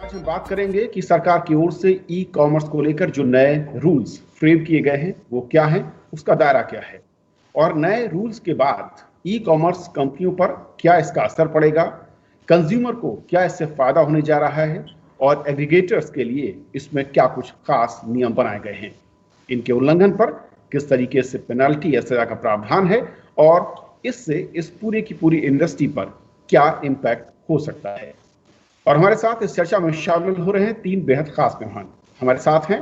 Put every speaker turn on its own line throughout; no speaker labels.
आज हम बात करेंगे कि सरकार की ओर से ई कॉमर्स को लेकर जो नए रूल्स फ्रेम किए गए हैं वो क्या है, उसका दायरा क्या है और नए रूल्स के बाद ई कॉमर्स कंपनियों पर क्या इसका असर पड़ेगा, कंज्यूमर को क्या इससे फायदा होने जा रहा है और एग्रीगेटर्स के लिए इसमें क्या कुछ खास नियम बनाए गए हैं, इनके उल्लंघन पर किस तरीके से पेनल्टी या सजा का प्रावधान है और इससे इस पूरी की पूरी इंडस्ट्री पर क्या इम्पैक्ट हो सकता है। और हमारे साथ इस चर्चा में शामिल हो रहे हैं तीन बेहद खास मेहमान। हमारे साथ हैं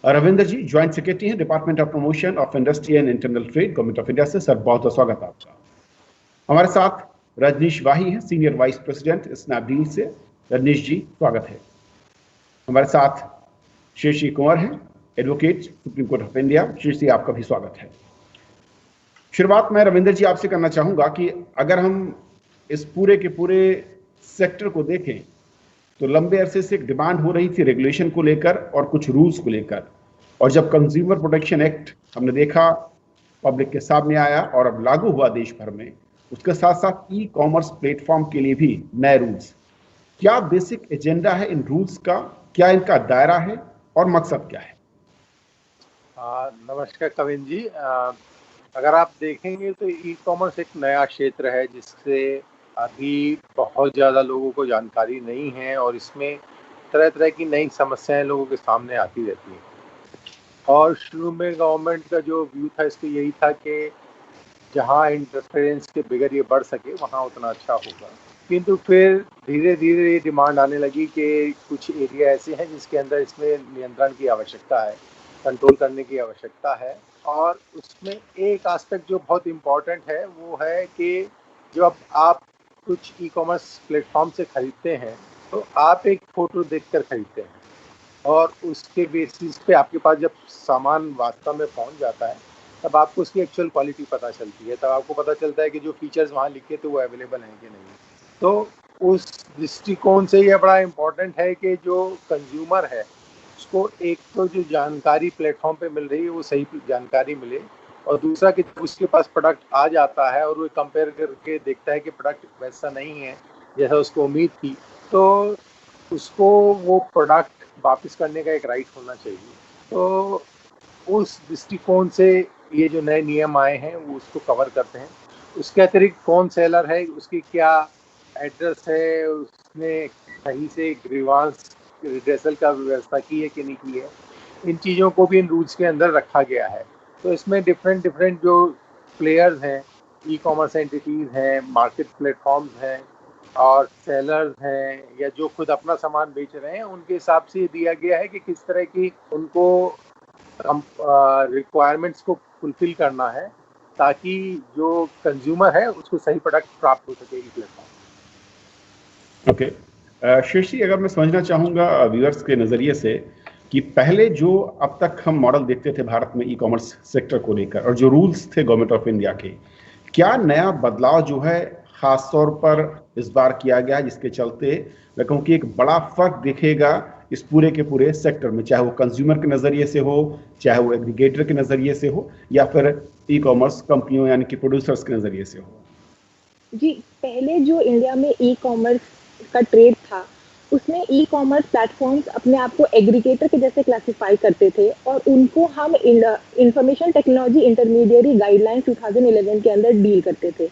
रविंद्र जी, ज्वाइंट सेक्रेटरी हैं department of promotion of industry and internal trade, government of India से। सर, बहुत बहुत स्वागत है आपका। हमारे साथ रजनीश वाही हैं, सीनियर वाइस प्रेसिडेंट स्नैपडील से। रजनीश जी, स्वागत है। हमारे साथ शीर्षी कुंवर हैं, advocate, supreme court of India. Shirshi, आपका भी स्वागत है। शुरुआत मैं रविंद्र जी आपसे करना चाहूंगा कि अगर हम इस पूरे के पूरे सेक्टर को देखें तो लंबे अरसे से एक डिमांड हो रही थी रेगुलेशन को लेकर और कुछ रूल्स को लेकर, और जब कंज्यूमर प्रोटेक्शन एक्ट हमने देखा पब्लिक के सामने आया और अब लागू हुआ देश भर में, उसके साथ साथ ई कॉमर्स प्लेटफॉर्म के लिए भी नए रूल्स। क्या बेसिक एजेंडा है इन रूल्स का, क्या इनका दायरा है और मकसद क्या है?
नमस्कार कविन जी। अगर आप देखेंगे तो ई कॉमर्स एक नया क्षेत्र है जिससे अभी बहुत ज़्यादा लोगों को जानकारी नहीं है और इसमें तरह तरह की नई समस्याएं लोगों के सामने आती रहती हैं। और शुरू में गवर्नमेंट का जो व्यू था इसको यही था कि जहां इंटरफेरेंस के बगैर ये बढ़ सके वहां उतना अच्छा होगा, किंतु फिर धीरे धीरे ये डिमांड आने लगी कि कुछ एरिया ऐसे हैं जिसके अंदर इसमें नियंत्रण की आवश्यकता है, कंट्रोल करने की आवश्यकता है। और उसमें एक एस्पेक्ट जो बहुत इम्पॉर्टेंट है वो है कि जब आप कुछ ई कॉमर्स प्लेटफॉर्म से खरीदते हैं तो आप एक फ़ोटो देखकर खरीदते हैं और उसके बेसिस पे आपके पास जब सामान वास्तव में पहुंच जाता है तब आपको उसकी एक्चुअल क्वालिटी पता चलती है, तब आपको पता चलता है कि जो फीचर्स वहाँ लिखे थे वो अवेलेबल हैं कि नहीं। तो उस दृष्टिकोण से यह बड़ा इम्पोर्टेंट है कि जो कंज्यूमर है उसको एक तो जो जानकारी प्लेटफॉर्म पे मिल रही है वो सही जानकारी मिले, और दूसरा कि जब उसके पास प्रोडक्ट आ जाता है और वो कंपेयर करके देखता है कि प्रोडक्ट वैसा नहीं है जैसा उसको उम्मीद थी, तो उसको वो प्रोडक्ट वापस करने का एक राइट होना चाहिए। तो उस दृष्टिकोण से ये जो नए नियम आए हैं वो उसको कवर करते हैं। उसके अतिरिक्त कौन सेलर है, उसकी क्या एड्रेस है, उसने सही से ग्रीवांस रिड्रेसल का व्यवस्था की है कि नहीं की है, इन चीज़ों को भी इन रूल्स के अंदर रखा गया है। तो इसमें डिफरेंट जो प्लेयर्स हैं, ई कॉमर्स एंटिटीज़ हैं, मार्केट प्लेटफॉर्म्स हैं और सेलर्स हैं, या जो खुद अपना सामान बेच रहे हैं, उनके हिसाब से दिया गया है कि किस तरह की उनको रिक्वायरमेंट्स को फुलफिल करना है ताकि जो कंज्यूमर है उसको सही प्रोडक्ट प्राप्त हो सके ई प्लेटफॉर्म।
ओके, शीर्षी, अगर मैं समझना चाहूँगा व्यूअर्स के नज़रिए से कि पहले जो अब तक हम मॉडल देखते थे भारत में ई कॉमर्स सेक्टर को लेकर और जो रूल्स थे गवर्नमेंट ऑफ इंडिया के, क्या नया बदलाव जो है खास तौर पर इस बार किया गया है जिसके चलते मैं कहूँ कि एक बड़ा फर्क दिखेगा इस पूरे के पूरे सेक्टर में, चाहे वो कंज्यूमर के नज़रिए से हो, चाहे वो एग्रीगेटर के नज़रिए से हो, या फिर ई कॉमर्स कंपनियों यानी कि प्रोड्यूसर्स के नज़रिए से हो?
जी, पहले जो इंडिया में ई कॉमर्स का ट्रेड था उसमें ई कॉमर्स प्लेटफॉर्म्स अपने आप को एग्रीगेटर के जैसे क्लासिफाई करते थे और उनको हम इंफॉर्मेशन टेक्नोलॉजी इंटरमीडिएरी गाइडलाइंस 2011 के अंदर डील करते थे,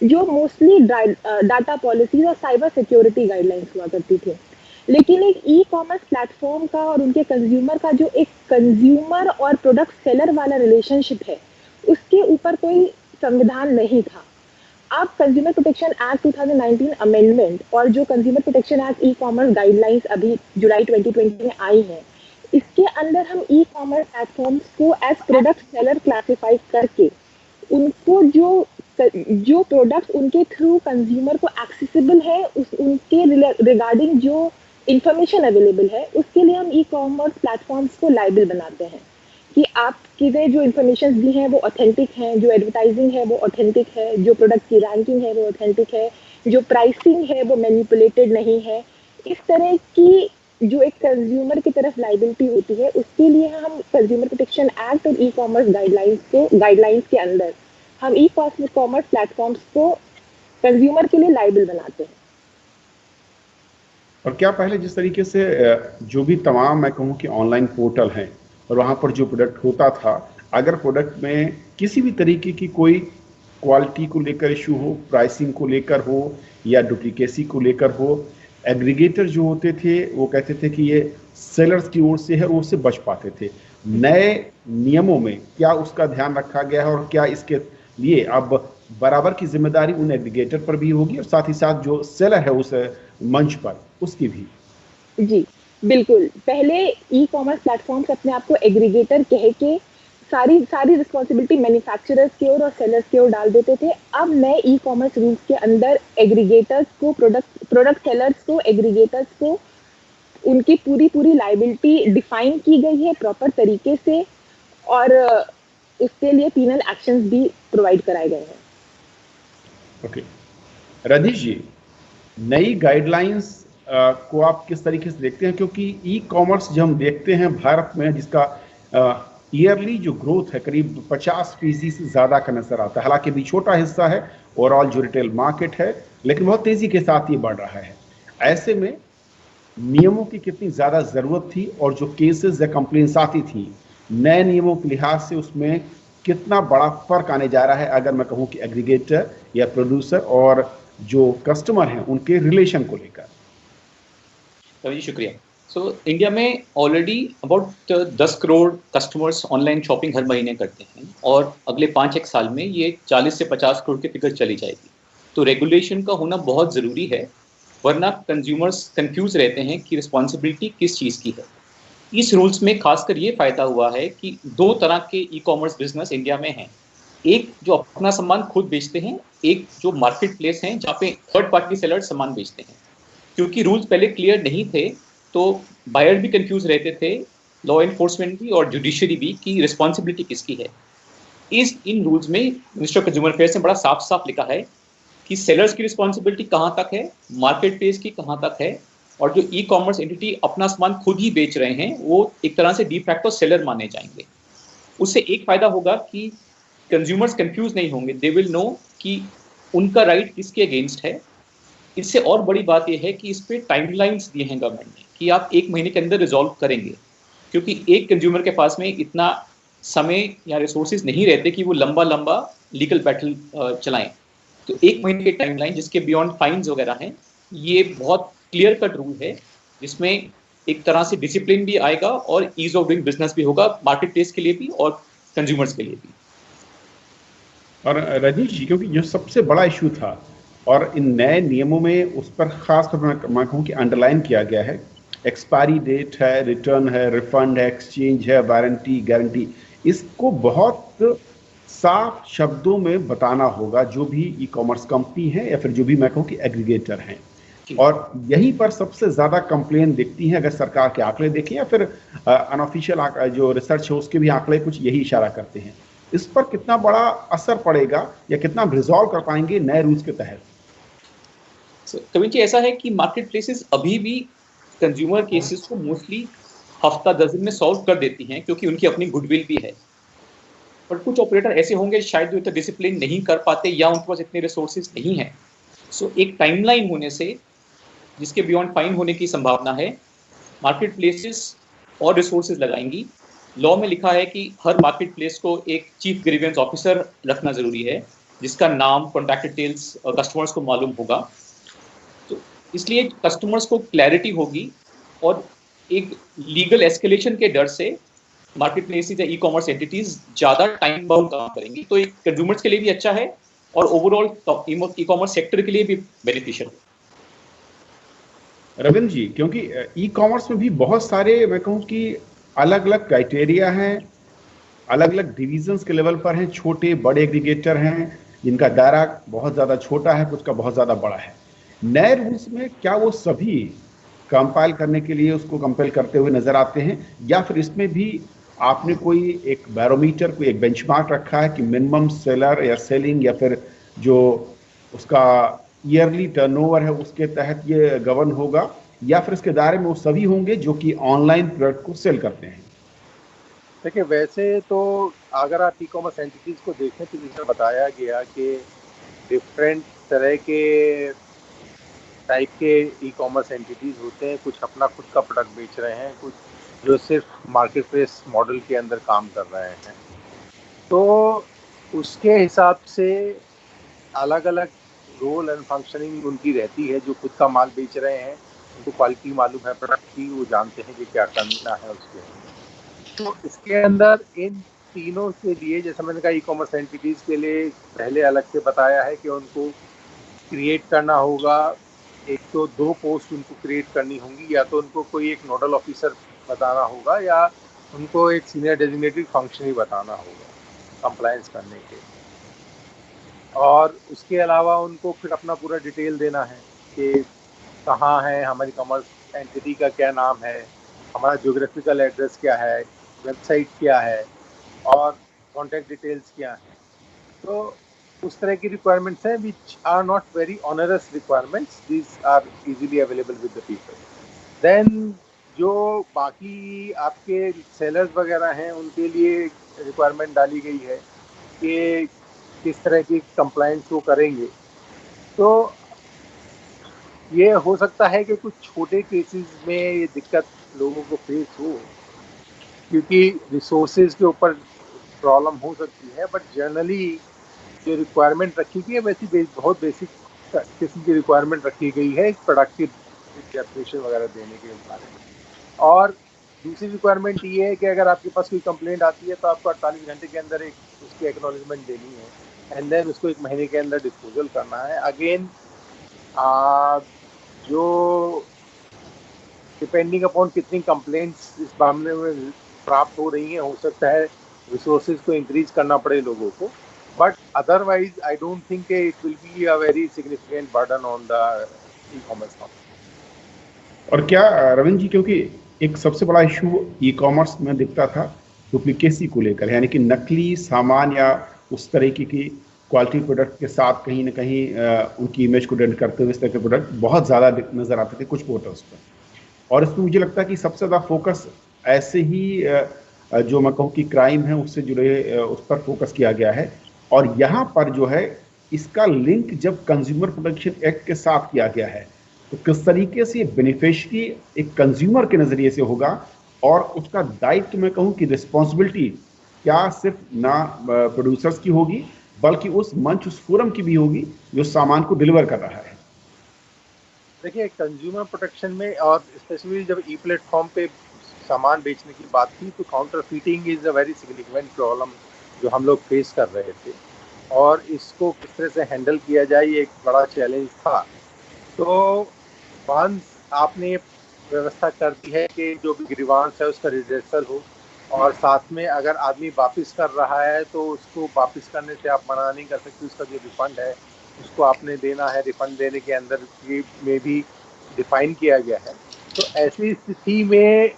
जो मोस्टली डाटा पॉलिसीज और साइबर सिक्योरिटी गाइडलाइंस हुआ करती थी। लेकिन एक ई कॉमर्स प्लेटफॉर्म का और उनके कंज्यूमर का जो एक कंज्यूमर और प्रोडक्ट सेलर वाला रिलेशनशिप है, उसके ऊपर कोई संविधान नहीं था। आप कंज्यूमर प्रोटेक्शन एक्ट 2019 अमेंडमेंट और जो consumer protection act e commerce guidelines अभी जुलाई 2020 में आई है, इसके अंदर हम ई कॉमर्स प्लेटफॉर्म्स को एज प्रोडक्ट सेलर क्लासिफाई करके उनको जो प्रोडक्ट उनके थ्रू कंज्यूमर को एक्सेसिबल है उनके रिगार्डिंग जो इंफॉर्मेशन अवेलेबल है, उसके लिए हम ई कॉमर्स प्लेटफॉर्म्स को लायबल बनाते हैं कि आपकी जो इन्फॉर्मेशन दी हैं वो ऑथेंटिक हैं, जो एडवर्टाइजिंग है वो ऑथेंटिक है, जो प्रोडक्ट की रैंकिंग है वो ऑथेंटिक है, जो प्राइसिंग है वो मैनिपुलेटेड नहीं है। इस तरह की जो एक कंज्यूमर की तरफ लाइबिलिटी होती है, उसके लिए हम कंज्यूमर प्रोटेक्शन एक्ट और ई कॉमर्स गाइडलाइंस के अंदर हम ई कॉमर्स प्लेटफॉर्म्स को कंज्यूमर के लिए लाइबल बनाते हैं।
और क्या पहले जिस तरीके से जो भी तमाम मैं कहूँ कि ऑनलाइन पोर्टल हैं और वहाँ पर जो प्रोडक्ट होता था, अगर प्रोडक्ट में किसी भी तरीके की कोई क्वालिटी को लेकर इशू हो, प्राइसिंग को लेकर हो या डुप्लीकेसी को लेकर हो, एग्रीगेटर जो होते थे वो कहते थे कि ये सेलर्स की ओर से है, वो उससे बच पाते थे। नए नियमों में क्या उसका ध्यान रखा गया है और क्या इसके लिए अब बराबर की जिम्मेदारी उन एग्रीगेटर पर भी होगी और साथ ही साथ जो सेलर है उस मंच पर उसकी भी?
जी, बिल्कुल। पहले ई-कॉमर्स प्लेटफ़ॉर्म्स अपने आप को एग्रीगेटर कह के सारी सारी रिस्पॉन्सिबिलिटी मैन्युफैक्चरर्स की ओर और सेलर्स की ओर डाल देते थे। अब नए ई-कॉमर्स रूल्स के अंदर एग्रीगेटर्स को प्रोडक्ट सेलर्स को, एग्रीगेटर्स को उनकी पूरी लायबिलिटी डिफाइन की गई है प्रॉपर तरीके से और उसके लिए पीनल एक्शंस भी प्रोवाइड कराए गए हैं।
ओके, रजनीश जी, नई गाइडलाइंस को आप किस तरीके से देखते हैं? क्योंकि ई कॉमर्स जो हम देखते हैं भारत में, जिसका ईयरली जो ग्रोथ है करीब 50% से ज़्यादा का नजर आता है। हालांकि भी छोटा हिस्सा है ओवरऑल जो रिटेल मार्केट है, लेकिन बहुत तेज़ी के साथ ये बढ़ रहा है। ऐसे में नियमों की कितनी ज़्यादा ज़रूरत थी और जो केसेस या कंप्लेंट्स आती थी नए नियमों के लिहाज से, उसमें कितना बड़ा फर्क आने जा रहा है, अगर मैं कहूँ कि एग्रीगेटर या प्रोड्यूसर और जो कस्टमर हैं उनके रिलेशन को लेकर?
जी शुक्रिया। सो इंडिया में already about 10 crore customers online shopping हर महीने करते हैं और अगले 5-1 साल में ये 40 से 50 करोड़ की फिगर चली जाएगी। तो रेगुलेशन का होना बहुत ज़रूरी है, वरना कंज्यूमर्स कंफ्यूज रहते हैं कि रिस्पॉन्सिबिलिटी किस चीज़ की है। इस रूल्स में खासकर ये फ़ायदा हुआ है कि 2 तरह के ई कॉमर्स बिजनेस इंडिया में हैं। एक जो अपना सामान खुद बेचते हैं, एक जो मार्केट प्लेस हैं जहाँ पे थर्ड पार्टी सेलर सामान बेचते हैं। क्योंकि रूल्स पहले क्लियर नहीं थे तो बायर भी कंफ्यूज रहते थे, लॉ एनफोर्समेंट भी और जुडिशरी भी, कि रिस्पॉन्सिबिलिटी किसकी है। इन रूल्स में मिनिस्टर ऑफ कंज्यूमर अफेयर्स ने बड़ा साफ साफ लिखा है कि सेलर्स की रिस्पॉन्सिबिलिटी कहाँ तक है, मार्केट प्लेस की कहाँ तक है, और जो ई कॉमर्स एंटिटी अपना सामान खुद ही बेच रहे हैं वो एक तरह से डी फैक्टो सेलर माने जाएंगे। उससे एक फायदा होगा कि कंज्यूमर्स कंफ्यूज नहीं होंगे, दे विल नो कि उनका राइट किसके अगेंस्ट है। इससे और बड़ी बात यह है कि इस पे टाइमलाइंस दिए हैं गवर्नमेंट ने कि आप 1 महीने के अंदर रिजॉल्व करेंगे, क्योंकि एक कंज्यूमर के पास में इतना समय या रिसोर्सेज नहीं रहते कि वो लंबा लीगल बैटल चलाएं। तो 1 महीने की टाइमलाइन, जिसके बियॉन्ड फाइन्स वगैरह हैं, ये बहुत क्लियर कट रूल है, जिसमें एक तरह से डिसिप्लिन भी आएगा और ईज ऑफ डूइंग बिजनेस भी होगा मार्केट प्लेस के लिए भी और कंज्यूमर्स के लिए भी।
और रजनीश जी, क्योंकि जो सबसे बड़ा इशू था और इन नए नियमों में उस पर खास तौर मैं कहूँ कि अंडरलाइन किया गया है, एक्सपायरी डेट है, रिटर्न है, रिफंड है, एक्सचेंज है, वारंटी, गारंटी, इसको बहुत साफ शब्दों में बताना होगा जो भी ई कॉमर्स कंपनी है या फिर जो भी मैं कहूँ कि एग्रीगेटर हैं। और यहीं पर सबसे ज़्यादा कंप्लेन दिखती है, अगर सरकार के आंकड़े देखें या फिर अनऑफिशियल जो रिसर्च है उसके भी आंकड़े कुछ यही इशारा करते हैं। इस पर कितना बड़ा असर पड़ेगा या कितना रिजॉल्व कर पाएंगे नए रूल्स के तहत?
कविन जी, ऐसा है कि मार्केट प्लेसेस अभी भी कंज्यूमर केसेस को मोस्टली हफ्ता 10 दिन में सॉल्व कर देती हैं, क्योंकि उनकी अपनी गुडविल भी है। पर कुछ ऑपरेटर ऐसे होंगे शायद जो इतना डिसिप्लिन नहीं कर पाते या उनके पास इतने रिसोर्सेज नहीं हैं। सो एक टाइमलाइन होने से, जिसके बियॉन्ड फाइन होने की संभावना है, मार्केट प्लेसेस और रिसोर्सेज लगाएंगी। लॉ में लिखा है कि हर मार्केट प्लेस को एक चीफ ग्रीवेंस ऑफिसर रखना जरूरी है, जिसका नाम, कॉन्टैक्ट डिटेल्स कस्टमर्स को मालूम होगा। तो इसलिए कस्टमर्स को क्लैरिटी होगी और एक लीगल एस्केलेशन के डर से मार्केट प्लेसेस या ई कॉमर्स एंटिटीज ज़्यादा टाइम बाउंड काम करेंगी। तो एक कंज्यूमर्स के लिए भी अच्छा है और ओवरऑल ई कॉमर्स सेक्टर के लिए भी बेनिफिशियल है।
रविंद्र जी, क्योंकि ई कॉमर्स में भी बहुत सारे मैं कहूँ कि अलग अलग क्राइटेरिया हैं, अलग अलग डिविजन्स के लेवल पर हैं, छोटे बड़े एग्रीगेटर हैं जिनका दायरा बहुत ज़्यादा छोटा है, कुछ का बहुत ज़्यादा बड़ा है। नए रूल्स में क्या वो सभी कंपाइल करने के लिए उसको कंपेल करते हुए नजर आते हैं, या फिर इसमें भी आपने कोई एक बैरोमीटर, कोई एक बेंचमार्क रखा है कि मिनिमम सेलर या सेलिंग या फिर जो उसका ईयरली टर्नओवर है उसके तहत ये गवर्न होगा, या फिर इसके दायरे में वो सभी होंगे जो कि ऑनलाइन प्रोडक्ट को सेल करते हैं?
देखिए, वैसे तो अगर आप ई कॉमर्स एंटिटीज़ को देखें तो जैसे बताया गया कि डिफरेंट तरह के टाइप के ई कॉमर्स एंटिटीज़ होते हैं, कुछ अपना खुद का प्रोडक्ट बेच रहे हैं, कुछ जो सिर्फ मार्केट प्लेस मॉडल के अंदर काम कर रहे हैं। तो उसके हिसाब से अलग अलग रोल एंड फंक्शनिंग उनकी रहती है। जो खुद का माल बेच रहे हैं उनको क्वालिटी मालूम है प्रोडक्ट की, वो जानते हैं कि क्या करना है उसके। तो इसके अंदर इन तीनों के लिए, जैसे मैंने कहा, ई कॉमर्स एंटिटीज़ के लिए पहले अलग से बताया है कि उनको क्रिएट करना होगा। एक तो 2 पोस्ट उनको क्रिएट करनी होंगी, या तो उनको कोई एक नोडल ऑफिसर बताना होगा या उनको एक सीनियर डेजिग्नेटेड फंक्शनरी बताना होगा कंप्लायंस करने के। और उसके अलावा उनको फिर अपना पूरा डिटेल देना है कि कहाँ है हमारी कॉमर्स एंटिटी, का क्या नाम है, हमारा ज्योग्राफिकल एड्रेस क्या है, वेबसाइट क्या है और कॉन्टैक्ट डिटेल्स क्या हैं। तो उस तरह की रिक्वायरमेंट्स हैं which are not very onerous requirements, these are easily available with the people. Then जो बाकी आपके सेलर्स वगैरह हैं उनके लिए रिक्वायरमेंट डाली गई है कि किस तरह की कंप्लायंस वो करेंगे। तो ये हो सकता है कि कुछ छोटे केसेस में ये दिक्कत लोगों को फेस हो, क्योंकि रिसोर्सेज के ऊपर प्रॉब्लम हो सकती है, बट जनरली जो रिक्वायरमेंट रखी गई है वैसी बहुत बेसिक किस्म की रिक्वायरमेंट रखी गई है प्रोडक्ट की डेफिनेशन वगैरह देने के बारे में। और दूसरी रिक्वायरमेंट ये है कि अगर आपके पास कोई कंप्लेंट आती है तो आपको 48 घंटे के अंदर एक उसकी एक्नॉलेजमेंट देनी है एंड देन उसको 1 महीने के अंदर डिस्पोजल करना है। अगेन जो डिपेंडिंग अपॉन कितनी कंप्लेंट्स इस मामले में प्राप्त हो रही हैं, हो सकता है रिसोर्सेज को इंक्रीज करना पड़े लोगों को, but otherwise I don't think it will be a very significant burden on the e commerce company.
और क्या रविंद्र जी, क्योंकि एक सबसे बड़ा इशू ई कॉमर्स में दिखता था डुप्लीकेसी को लेकर, यानी कि नकली सामान या उस तरीके की क्वालिटी प्रोडक्ट के साथ कहीं ना कहीं उनकी इमेज को डेंट करते हुए इस तरह के प्रोडक्ट बहुत ज़्यादा नज़र आते थे कुछ पोर्टल्स पर। और इसमें मुझे लगता है कि सबसे ज़्यादा फोकस ऐसे ही जो मैं कहूँ कि क्राइम है उससे जुड़े उस पर फोकस किया गया है। और यहाँ पर जो है इसका लिंक जब कंज्यूमर प्रोटेक्शन एक्ट के साथ किया गया है तो किस तरीके से बेनिफिशियरी एक कंज्यूमर के नज़रिए से होगा और उसका दायित्व मैं कहूँ कि रिस्पॉन्सिबिलिटी क्या सिर्फ ना प्रोड्यूसर्स की होगी बल्कि उस मंच उस फोरम की भी होगी जो सामान को डिलीवर कर रहा है।
देखिए, कंज्यूमर प्रोटेक्शन में और स्पेशली जब ई प्लेटफॉर्म पे सामान बेचने की बात थी तो counter fitting is a very significant problem जो हम लोग फेस कर रहे थे, और इसको किस तरह से हैंडल किया जाए ये एक बड़ा चैलेंज था। तो वंस आपने व्यवस्था कर दी है कि जो भी ग्रीवांस है उसका रिड्रेसल हो, और साथ में अगर आदमी वापस कर रहा है तो उसको वापस करने से आप मना नहीं कर सकते, उसका जो रिफंड है उसको आपने देना है, रिफंड देने के अंदर ये में भी डिफाइन किया गया है। तो ऐसी स्थिति में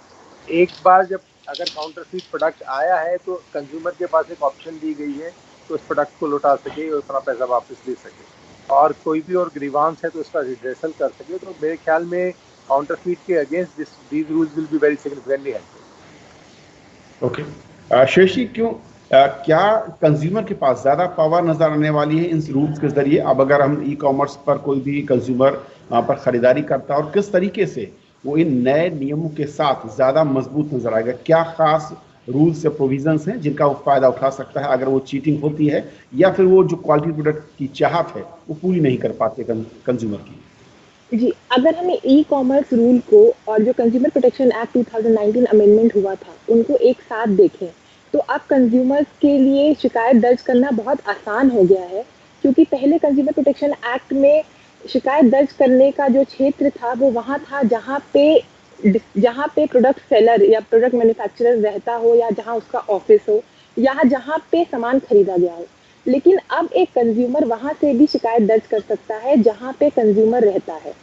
एक बार जब अगर काउंटरफीट प्रोडक्ट आया है तो कंज्यूमर के पास एक ऑप्शन दी गई है तो उस प्रोडक्ट को लौटा सके और अपना पैसा वापस ले सके, और कोई भी और ग्रीवांस है तो उसका रिड्रेसल कर सके। तो मेरे ख्याल में काउंटरफीट के against these rules will be very significantly helpful.
Okay Sheshi, क्यों क्या कंज्यूमर के पास ज़्यादा पावर नज़र आने वाली है इन रूल्स के ज़रिए? अब अगर हम ई कॉमर्स पर कोई भी कंज्यूमर पर ख़रीदारी करता है और किस तरीके से वो इन नए नियमों के साथ ज़्यादा मजबूत नज़र आएगा? क्या ख़ास रूल्स या प्रोविजंस हैं जिनका वो फ़ायदा उठा सकता है अगर वो चीटिंग होती है या फिर वो जो क्वालिटी प्रोडक्ट की चाहत है वो पूरी नहीं कर पाते कंज्यूमर की?
जी, अगर हमें ई कॉमर्स रूल को और जो कंज्यूमर प्रोटेक्शन एक्ट 2019 अमेंडमेंट हुआ था उनको एक साथ देखें तो अब कंज्यूमर्स के लिए शिकायत दर्ज करना बहुत आसान हो गया है, क्योंकि पहले कंज्यूमर प्रोटेक्शन एक्ट में शिकायत दर्ज करने का जो क्षेत्र था वो वहाँ था जहाँ पे प्रोडक्ट सेलर या प्रोडक्ट मैन्युफैक्चरर रहता हो या जहाँ उसका ऑफिस हो या जहाँ पे सामान खरीदा गया हो। लेकिन अब एक कंज्यूमर वहाँ से भी शिकायत दर्ज कर सकता है जहाँ पे कंज्यूमर रहता है,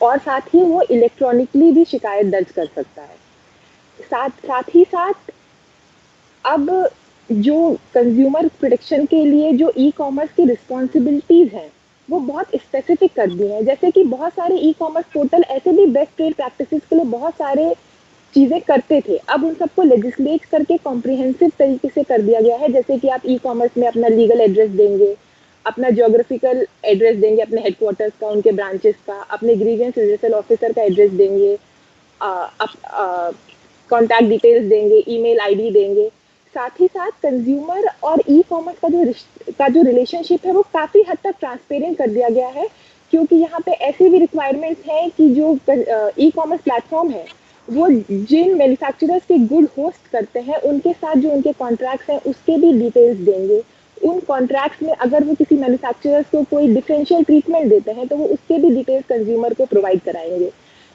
और साथ ही वो इलेक्ट्रॉनिकली भी शिकायत दर्ज कर सकता है। साथ ही साथ अब जो कंज्यूमर प्रोटेक्शन के लिए जो ई कॉमर्स की रिस्पॉन्सिबिलिटीज हैं वो बहुत स्पेसिफिक कर दी हैं। जैसे कि बहुत सारे ई कॉमर्स पोर्टल ऐसे भी बेस्ट ट्रेड प्रैक्टिसेस के लिए बहुत सारे चीज़ें करते थे, अब उन सबको लेजिस्लेट करके कॉम्प्रिहेंसिव तरीके से कर दिया गया है। जैसे कि आप ई कॉमर्स में अपना लीगल एड्रेस देंगे, अपना ज्योग्राफिकल एड्रेस देंगे, अपने हेडक्वार्टर्स का, उनके ब्रांचेस का, अपने ग्रीवियंस रिड्रेसल ऑफिसर का एड्रेस देंगे, कॉन्टैक्ट डिटेल्स देंगे, ईमेल आईडी देंगे। साथ ही साथ कंज्यूमर और ई कॉमर्स का जो रिलेशनशिप है वो काफ़ी हद तक ट्रांसपेरेंट कर दिया गया है, क्योंकि यहाँ पे ऐसी भी रिक्वायरमेंट्स हैं कि जो ई कॉमर्स प्लेटफॉर्म है वो जिन मैन्युफैक्चरर्स के गुड होस्ट करते हैं उनके साथ जो उनके कॉन्ट्रैक्ट्स हैं उसके भी डिटेल्स देंगे। उन कॉन्ट्रैक्ट्स में अगर वो किसी मैन्युफैक्चरर्स को कोई डिफरेंशियल ट्रीटमेंट देते हैं तो वो उसके भी डिटेल्स कंज्यूमर को प्रोवाइड कराएंगे।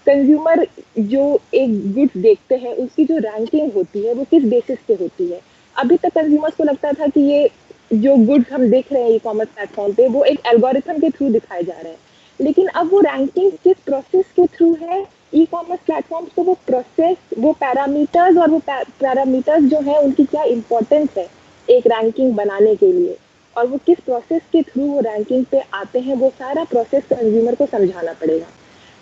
कंज्यूमर जो एक गुड्स देखते हैं उसकी जो रैंकिंग होती है वो किस बेसिस पे होती है। अभी तक कंज्यूमर्स को लगता था कि ये जो गुड्स हम देख रहे हैं ई कॉमर्स प्लेटफॉर्म पे वो एक एल्गोरिथम के थ्रू दिखाए जा रहे हैं, लेकिन अब वो रैंकिंग किस प्रोसेस के थ्रू है। ई कॉमर्स प्लेटफॉर्म्स को वो प्रोसेस, वो पैरामीटर्स और वो पैरामीटर्स जो है उनकी क्या इंपॉर्टेंस है एक रैंकिंग बनाने के लिए, और वो किस प्रोसेस के थ्रू वो रैंकिंग पे आते हैं, वो सारा प्रोसेस कंज्यूमर को समझाना पड़ेगा।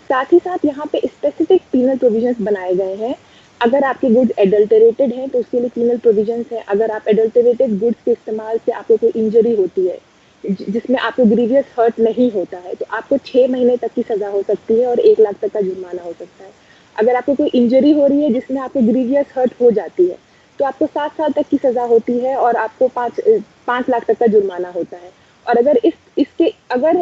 साथ ही साथ यहाँ पे स्पेसिफिक पीनल प्रोविजंस बनाए गए हैं। अगर आपके गुड्स एडल्टरेटेड हैं तो उसके लिए पीनल प्रोविजंस है। अगर आप एडल्टरेटेड गुड्स के इस्तेमाल से आपको कोई इंजरी होती है जिसमें आपको ग्रीवियस हर्ट नहीं होता है तो आपको 6 महीने तक की सज़ा हो सकती है और 1 लाख तक का जुर्माना हो सकता है। अगर आपको कोई इंजरी हो रही है जिसमें आपको ग्रीवियस हर्ट हो जाती है तो आपको 7 साल तक की सज़ा होती है और आपको 5 लाख तक का जुर्माना होता है। और अगर अगर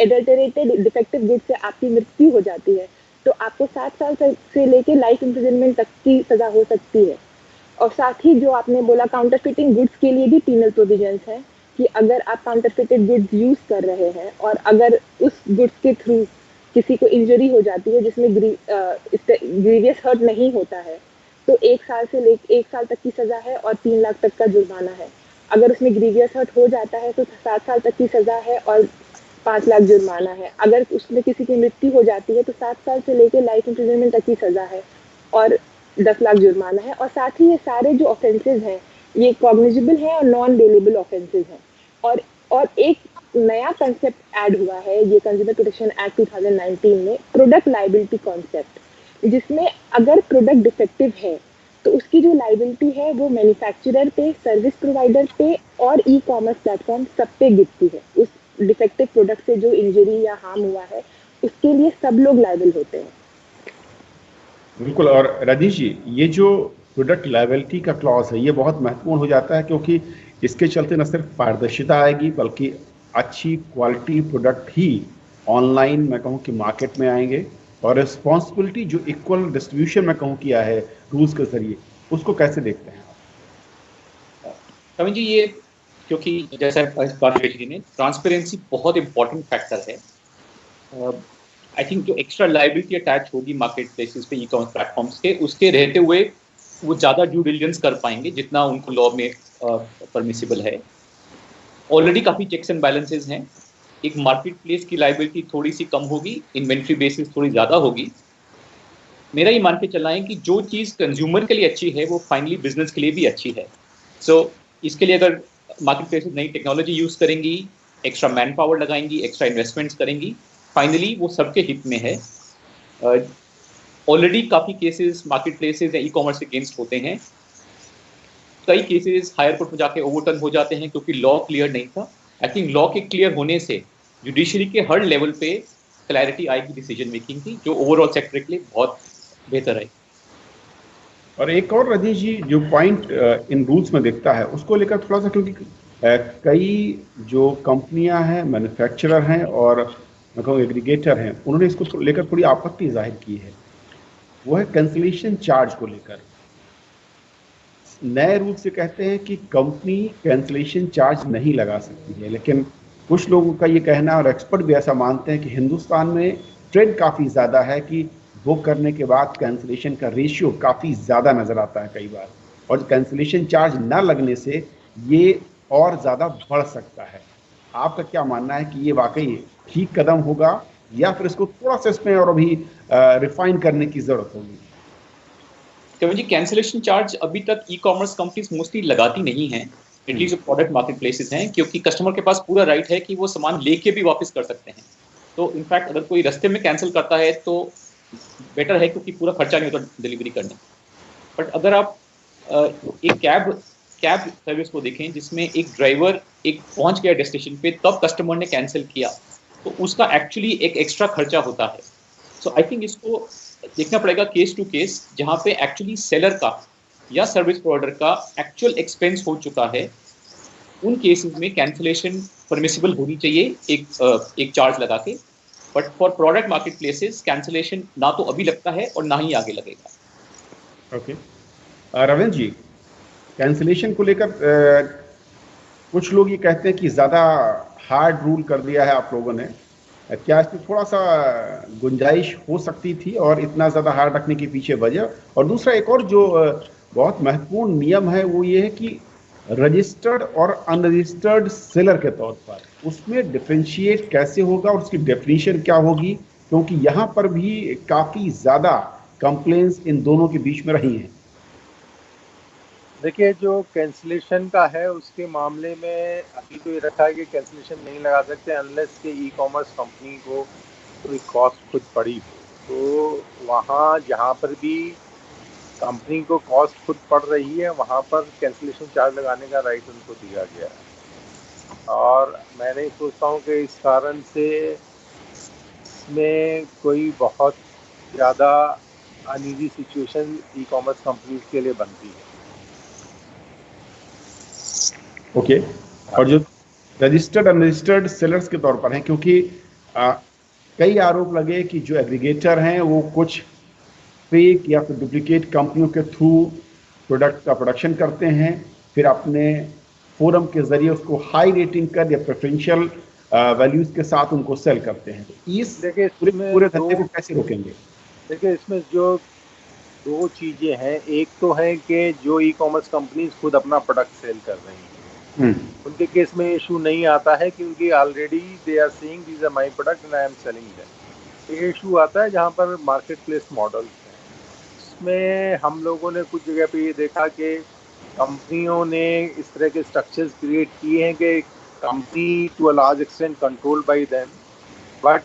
एडल्टरेटेड डिफेक्टिव गुड्स से आपकी मृत्यु हो जाती है तो आपको 7 साल से लेके लाइफ इम्प्रिजनमेंट तक की सज़ा हो सकती है। और साथ ही जो आपने बोला काउंटरफिटिंग गुड्स के लिए भी पीनल प्रोविजंस हैं कि अगर आप काउंटरफिटेड गुड्स यूज़ कर रहे हैं और अगर उस गुड्स के थ्रू किसी को इंजरी हो जाती है जिसमें ग्रीवियस हर्ट नहीं होता है तो 1 साल तक की सज़ा है और 3 लाख तक का जुर्माना है। अगर उसमें ग्रीवियस हर्ट हो जाता है तो 7 साल तक की सज़ा है और 5 लाख जुर्माना है। अगर उसमें किसी की मृत्यु हो जाती है तो 7 साल से लेकर लाइफ इम्प्रिजनमेंट तक की सज़ा है और 10 लाख जुर्माना है। और साथ ही ये सारे जो ऑफेंसेज हैं ये कॉग्निजिबल हैं और नॉन बेलेबल ऑफेंसेज हैं। और एक नया कंसेप्ट ऐड हुआ है ये कंज्यूमर प्रोटेक्शन एक्ट 2019 में, प्रोडक्ट लाइबिलिटी कॉन्सेप्ट, जिसमें अगर प्रोडक्ट डिफेक्टिव है तो उसकी जो लाइबिलिटी है वो मैन्युफैक्चरर पे, सर्विस प्रोवाइडर पे और ई कॉमर्स प्लेटफॉर्म सब पे गिरती है। उस डिफेक्टिव प्रोडक्ट से जो इंजरी या हार्म हुआ है उसके लिए सब लोग लाइबल होते हैं।
बिल्कुल। और राजेश जी, ये जो प्रोडक्ट लायबिलिटी का क्लॉज है ये बहुत महत्वपूर्ण हो जाता है, क्योंकि इसके चलते न सिर्फ पारदर्शिता आएगी बल्कि अच्छी क्वालिटी प्रोडक्ट ही ऑनलाइन मैं कहूँ कि मार्केट में आएंगे, और रिस्पॉन्सिबिलिटी जो इक्वल डिस्ट्रीब्यूशन मैं कहूँ किया है रूल्स के जरिए, उसको कैसे देखते हैं आप?
कविन जी, ये क्योंकि जैसा ने ट्रांसपेरेंसी बहुत इंपॉर्टेंट फैक्टर है। आई थिंक जो एक्स्ट्रा लायबिलिटी अटैच होगी मार्केट प्लेसेस पे, ई कॉमर्स प्लेटफॉर्म्स के, उसके रहते हुए वो ज़्यादा ड्यू डिलिजेंस कर पाएंगे जितना उनको लॉ में परमिसिबल है। ऑलरेडी काफ़ी चेक्स एंड बैलेंसेज हैं। एक मार्केट प्लेस की लायबिलिटी थोड़ी सी कम होगी, इन्वेंट्री बेसिस थोड़ी ज़्यादा होगी। मेरा ये मान के चलना है कि जो चीज़ कंज्यूमर के लिए अच्छी है वो फाइनली बिजनेस के लिए भी अच्छी है। सो इसके लिए अगर मार्केट प्लेस नई टेक्नोलॉजी यूज़ करेंगी, एक्स्ट्रा मैन पावर लगाएंगी, एक्स्ट्रा इन्वेस्टमेंट्स करेंगी, फाइनली वो सबके हित में है। ऑलरेडी काफ़ी केसेस मार्केट प्लेसेस या ई कॉमर्स के अगेंस्ट होते हैं। कई केसेस हायर कोर्ट में जाके ओवरटर्न हो जाते हैं क्योंकि लॉ क्लियर नहीं था। आई थिंक लॉ के क्लियर होने से जुडिशरी के हर लेवल पे क्लैरिटी आएगी डिसीजन मेकिंग की, जो ओवरऑल सेक्टर के लिए बहुत बेहतर है।
और एक और राजेश जी जो पॉइंट इन रूल्स में दिखता है उसको लेकर थोड़ा सा, क्योंकि कई जो कंपनियां हैं, मैन्युफैक्चरर हैं और मैं कहूँ एग्रीगेटर हैं, उन्होंने इसको लेकर थोड़ी आपत्ति जाहिर की है। वो है कैंसिलेशन चार्ज को लेकर। नए रूल से कहते हैं कि कंपनी कैंसिलेशन चार्ज नहीं लगा सकती है, लेकिन कुछ लोगों का ये कहना और एक्सपर्ट भी ऐसा मानते हैं कि हिंदुस्तान में ट्रेंड काफ़ी ज़्यादा है कि बुक करने के बाद कैंसिलेशन का रेशियो काफ़ी ज़्यादा नज़र आता है कई बार, और कैंसिलेशन चार्ज ना लगने से ये और ज़्यादा बढ़ सकता है। आपका क्या मानना है कि ये वाकई ठीक कदम होगा या फिर इसको थोड़ा सा इसमें और अभी रिफाइन करने की ज़रूरत होगी?
कविन जी, कैंसिलेशन चार्ज अभी तक ई कॉमर्स कंपनीज मोस्टली लगाती नहीं हैं, एटलीस्ट जो प्रोडक्ट मार्केट प्लेसेस हैं, क्योंकि कस्टमर के पास पूरा राइट है कि वो सामान लेके भी वापस कर सकते हैं। तो इनफैक्ट अगर कोई रास्ते में कैंसिल करता है तो बेटर है, क्योंकि पूरा खर्चा नहीं होता डिलीवरी करने। बट अगर आप एक कैब सर्विस को देखें जिसमें एक ड्राइवर एक पहुंच गया डेस्टिनेशन पे, तब कस्टमर ने कैंसिल किया, तो उसका एक्चुअली एक एक्स्ट्रा खर्चा होता है। सो आई थिंक इसको देखना पड़ेगा केस टू केस, जहाँ पे एक्चुअली सेलर का या सर्विस प्रोवाइडर का एक्चुअल एक्सपेंस हो चुका है, उन केसेस में कैंसिलेशन परमिसिबल होनी चाहिए एक चार्ज लगा के। But for product market places cancellation ना तो अभी लगता है और ना ही आगे लगेगा।
ओके रविंद्र जी, कैंसिलेशन को लेकर कुछ लोग ये कहते हैं कि ज़्यादा हार्ड रूल कर दिया है आप लोगों ने, क्या इसमें थोड़ा सा गुंजाइश हो सकती थी और इतना ज़्यादा हार्ड रखने के पीछे वजह? और दूसरा एक और जो बहुत महत्वपूर्ण नियम है वो ये है कि रजिस्टर्ड और अनरजिस्टर्ड सेलर के तौर पर उसमें डिफरेंशिएट कैसे होगा और उसकी डेफिनेशन क्या होगी, क्योंकि यहाँ पर भी काफ़ी ज़्यादा कंप्लेंट्स इन दोनों के बीच में रही हैं।
देखिए, जो कैंसिलेशन का है उसके मामले में अभी तो ये रखा है कि कैंसिलेशन नहीं लगा सकते अनलेस के ई कॉमर्स कंपनी को कोई कॉस्ट खुद पड़ी। तो वहाँ जहाँ पर भी कंपनी को कॉस्ट खुद पड़ रही है वहाँ पर कैंसिलेशन चार्ज लगाने का राइट उनको दिया गया है। और मैं नहीं सोचता हूँ कि इस कारण से इसमें कोई बहुत ज़्यादा uneasy situation e commerce companies के लिए बनती है।
ओके और जो रजिस्टर्ड अनरजिस्टर्ड सेलर्स के तौर पर हैं, क्योंकि कई आरोप लगे कि जो एग्रीगेटर हैं वो कुछ फेक या फिर डुप्लीकेट कंपनियों के थ्रू प्रोडक्ट का प्रोडक्शन करते हैं, फिर अपने फोरम के जरिए उसको हाई रेटिंग कर या प्रेफरेंशियल वैल्यूज के साथ उनको सेल करते हैं। तो इस पूरे धंधे को कैसे रोकेंगे?
देखिए, इसमें जो दो चीज़ें हैं, एक तो है कि जो ई कॉमर्स कंपनीज खुद अपना प्रोडक्ट सेल कर रही हैं उनके केस में इशू नहीं आता है क्योंकि already they are saying these are my product and I am selling them. ये इशू आता है जहाँ पर मार्केट प्लेस मॉडल्स हैं। इसमें हम लोगों ने कुछ जगह पे ये देखा कि कंपनियों ने इस तरह के स्ट्रक्चर्स क्रिएट किए हैं कि company to a large extent control by them, but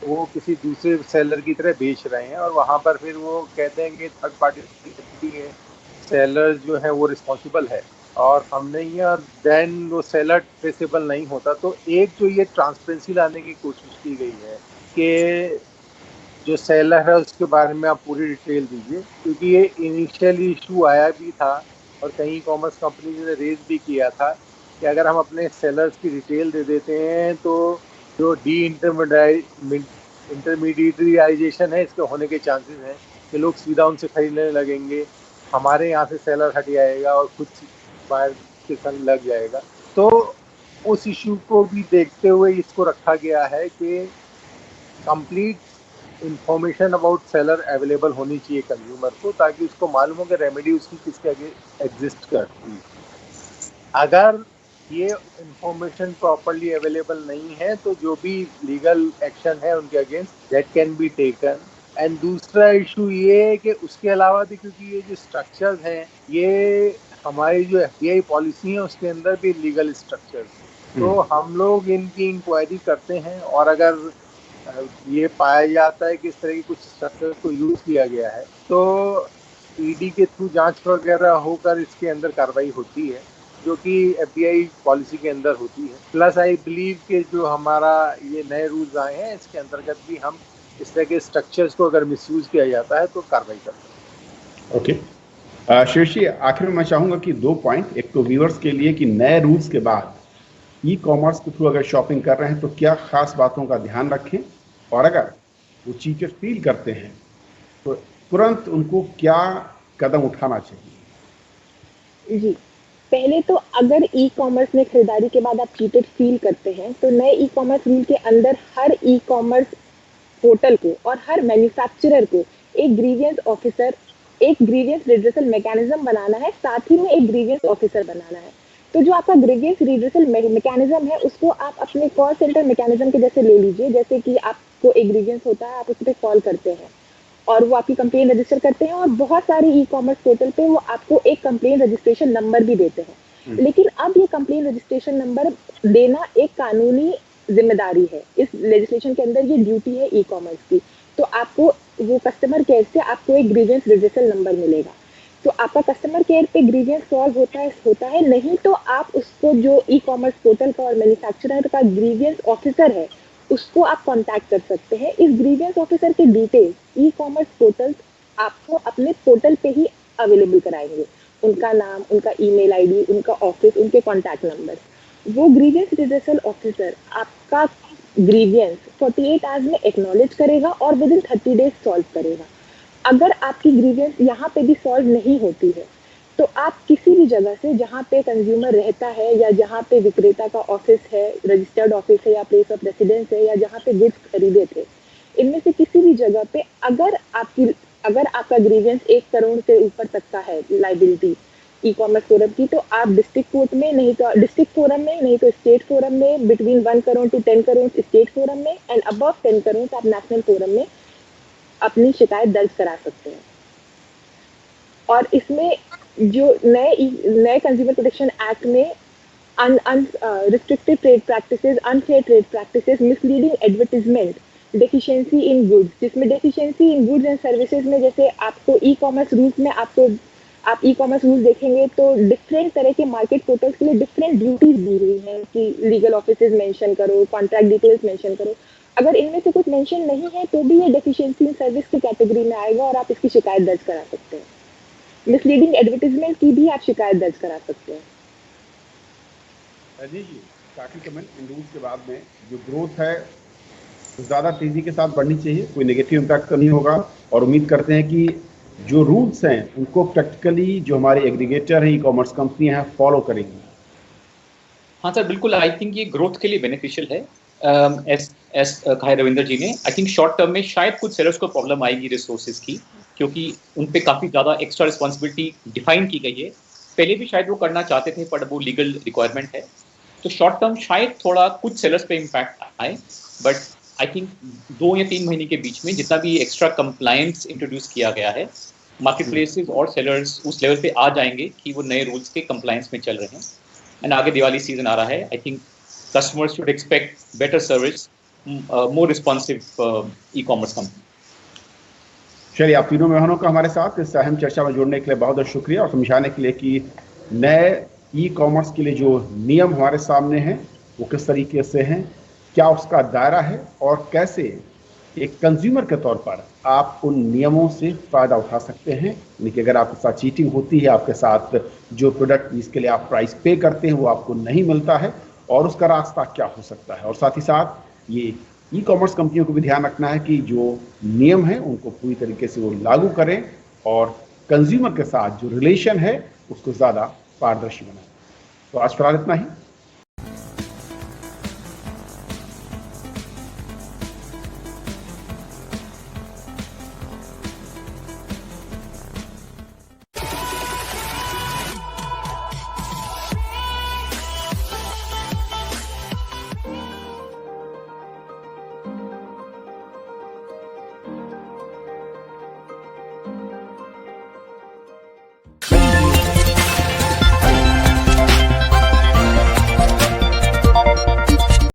वो किसी दूसरे सेलर की तरह बेच रहे हैं और वहाँ पर फिर वो कहते हैं कि थर्ड पार्टी है, सेलर जो है वो रिस्पॉन्सिबल है और हमने यहाँ देन वो सेलर ट्रेसेबल नहीं होता। तो एक जो ये ट्रांसपेरेंसी लाने की कोशिश की गई है कि जो सेलर है उसके बारे में आप पूरी डिटेल दीजिए, क्योंकि ये इनिशियली इशू आया भी था और कई कॉमर्स कंपनी ने रेज भी किया था कि अगर हम अपने सेलर्स की डिटेल दे देते हैं तो जो इंटरमीडिएटरीजाइजेशन है इसके होने के चांसेस हैं कि लोग सीधा उनसे खरीदने लगेंगे, हमारे यहाँ से सेलर हट जाएगा और कुछ बायर के संग लग जाएगा। तो उस इशू को भी देखते हुए इसको रखा गया है कि complete information about seller available होनी चाहिए कंज्यूमर को, ताकि उसको मालूम हो कि रेमेडी उसकी किसके आगे एग्जिस्ट करती है। अगर ये इंफॉर्मेशन प्रॉपरली अवेलेबल नहीं है तो जो भी लीगल एक्शन है उनके against that can be taken. And दूसरा इशू ये है कि उसके अलावा भी, क्योंकि ये जो स्ट्रक्चर्स हैं ये हमारी जो FBI पॉलिसी है उसके अंदर भी लीगल स्ट्रक्चर्स, तो हम लोग इनकी इंक्वायरी करते हैं और अगर ये पाया जाता है कि इस तरह की कुछ स्ट्रक्चर को यूज़ किया गया है तो ED के थ्रू जांच वगैरह होकर इसके अंदर कार्रवाई होती है जो कि FBI पॉलिसी के अंदर होती है। प्लस आई बिलीव कि जो हमारा ये नए रूल्स आए हैं इसके अंतर्गत भी हम इस तरह के स्ट्रक्चर्स को अगर मिसयूज किया जाता है तो कार्रवाई करते हैं।
ओके शीर्षी, आखिर में मैं चाहूँगा कि 2 पॉइंट, एक तो व्यूअर्स के लिए कि नए रूल्स के बाद ई कॉमर्स के थ्रू अगर शॉपिंग कर रहे हैं तो क्या खास बातों का ध्यान रखें, और अगर वो चीज़ें फील करते हैं तो तुरंत उनको क्या कदम उठाना चाहिए?
जी, पहले तो अगर ई कॉमर्स में खरीदारी के बाद आप चीटेड फील करते हैं तो नए ई कॉमर्स रूल के अंदर हर ई कॉमर्स पोर्टल को और हर मैन्युफैक्चरर को एक ग्रीवियंस ऑफिसर, एक ग्रीवियंस रिड्रेसल मैकेनिज्म बनाना है, साथ ही में एक ग्रीवियंस ऑफिसर बनाना है। तो जो आपका ग्रीवियंस रिड्रेसल मैकेनिज्म है उसको आप अपने कॉल सेंटर मैकेनिज्म के जैसे ले लीजिए, जैसे कि आपको एक ग्रीवियंस होता है, आप उस पर कॉल करते हैं और वो आपकी कंप्लेन रजिस्टर करते हैं, और बहुत सारे ई कॉमर्स पोर्टल पे वो आपको एक कंप्लेन रजिस्ट्रेशन नंबर भी देते हैं। लेकिन अब ये कंप्लेन रजिस्ट्रेशन नंबर देना एक कानूनी जिम्मेदारी है, इस लेजिस्लेशन के अंदर ये ड्यूटी है ई कॉमर्स की। तो आपको वो कस्टमर केयर से आपको एक ग्रीवियंस रिड्रेसल नंबर मिलेगा। तो आपका कस्टमर केयर पे ग्रीवियंस सॉल्व होता है, नहीं तो आप उसको जो ई कॉमर्स पोर्टल का और मैन्युफैक्चरर का ग्रीवियंस ऑफिसर है उसको आप कांटेक्ट कर सकते हैं। इस ग्रीवियंस ऑफिसर के डिटेल्स ई कॉमर्स पोर्टल आपको अपने पोर्टल पे ही अवेलेबल कराएंगे, उनका नाम, उनका ईमेल आईडी, उनका ऑफिस, उनके कॉन्टैक्ट नंबर। वो ग्रीवियंस रिड्रेसल ऑफिसर आपका ग्रीवियंस 48 आवर्स में एक्नॉलेज करेगा और विद इन 30 डेज सॉल्व करेगा। अगर आपकी ग्रीवियंस यहाँ पे भी सॉल्व नहीं होती है तो आप किसी भी जगह से जहाँ पे कंज्यूमर रहता है या जहाँ पे विक्रेता का ऑफिस है, रजिस्टर्ड ऑफिस है या प्लेस ऑफ रेसिडेंस है या जहाँ पे गुड्स खरीदे थे, इनमें से किसी भी जगह पे अगर आपका ग्रीवियंस 1 करोड़ से ऊपर तक का है लाइबिलिटी ई कॉमर्स फोरम की, तो आप डिस्ट्रिक्ट कोर्ट में, नहीं तो डिस्ट्रिक्ट फोरम में, नहीं तो स्टेट फोरम में, between 1 crore to 10 crore state forum में एंड अबव 10 करोड़ आप नेशनल फोरम में अपनी शिकायत दर्ज करा सकते हैं। और इसमें जो नए कंज्यूमर प्रोटेक्शन एक्ट में restricted trade practices, unfair trade practices, misleading advertisement, deficiency in goods, जिसमें deficiency in goods and services में जैसे आपको ई कॉमर्स रूल्स में आप ई कॉमर्स रूल्स देखेंगे तो डिफरेंट तरह के मार्केट पोर्टल्स के लिए डिफरेंट ड्यूटीज दी हुई हैं कि लीगल ऑफिसेज मेंशन करो, कॉन्ट्रैक्ट डिटेल्स मेंशन करो। अगर इनमें से कुछ मेंशन नहीं है तो भी ये डेफिशिएंसी इन सर्विस की कैटेगरी में आएगा और आप इसकी शिकायत दर्ज करा सकते हैं। मिसलीडिंग एडवर्टीजमेंट की भी आप शिकायत दर्ज करा सकते हैं।
जी काफी कमेंट इन रूल्स के बाद में जो ग्रोथ है ज़्यादा तेज़ी के साथ बढ़नी चाहिए, कोई नेगेटिव इम्पैक्ट तो नहीं होगा। और उम्मीद करते हैं कि जो रूल्स हैं उनको प्रैक्टिकली जो हमारे एग्रीगेटर हैं, ई कॉमर्स कंपनियां हैं, फॉलो करेंगी।
हाँ सर, बिल्कुल। आई थिंक ये ग्रोथ के लिए बेनिफिशियल है। कहा रविंदर जी ने, आई थिंक शॉर्ट टर्म में शायद कुछ सेलर्स को प्रॉब्लम आएगी रिसोर्सेज की, क्योंकि उन पे काफ़ी ज़्यादा एक्स्ट्रा रिस्पॉन्सिबिलिटी डिफाइन की गई है। पहले भी शायद वो करना चाहते थे पर वो लीगल रिक्वायरमेंट है, तो शॉर्ट टर्म शायद थोड़ा कुछ सेलर्स पे इम्पैक्ट आए। बट आई थिंक 2 या 3 महीने के बीच में जितना भी एक्स्ट्रा कंप्लायंस इंट्रोड्यूस किया गया है, मार्केट प्लेसेस और सेलर्स उस लेवल पे आ जाएंगे कि वो नए रूल्स के कंप्लायंस में चल रहे हैं। एंड आगे दिवाली सीजन आ रहा है, I think customers should expect better service, more responsive e commerce company.
चलिए, आप तीनों मेहमानों का हमारे साथ इस अहम चर्चा में जुड़ने के लिए बहुत बहुत शुक्रिया और समझाने के लिए कि नए ई कॉमर्स के लिए जो नियम हमारे सामने हैं वो किस तरीके से हैं, क्या उसका दायरा है और कैसे एक कंज्यूमर के तौर पर आप उन नियमों से फ़ायदा उठा सकते हैं। यानी कि अगर आपके साथ चीटिंग होती है, आपके साथ जो प्रोडक्ट जिसके लिए आप प्राइस पे करते हैं वो आपको नहीं मिलता है, और उसका रास्ता क्या हो सकता है। और साथ ही साथ ये ई कॉमर्स कंपनियों को भी ध्यान रखना है कि जो नियम हैं उनको पूरी तरीके से वो लागू करें और कंज्यूमर के साथ जो रिलेशन है उसको ज़्यादा पारदर्शी बनाएं। तो आज फिलहाल इतना ही।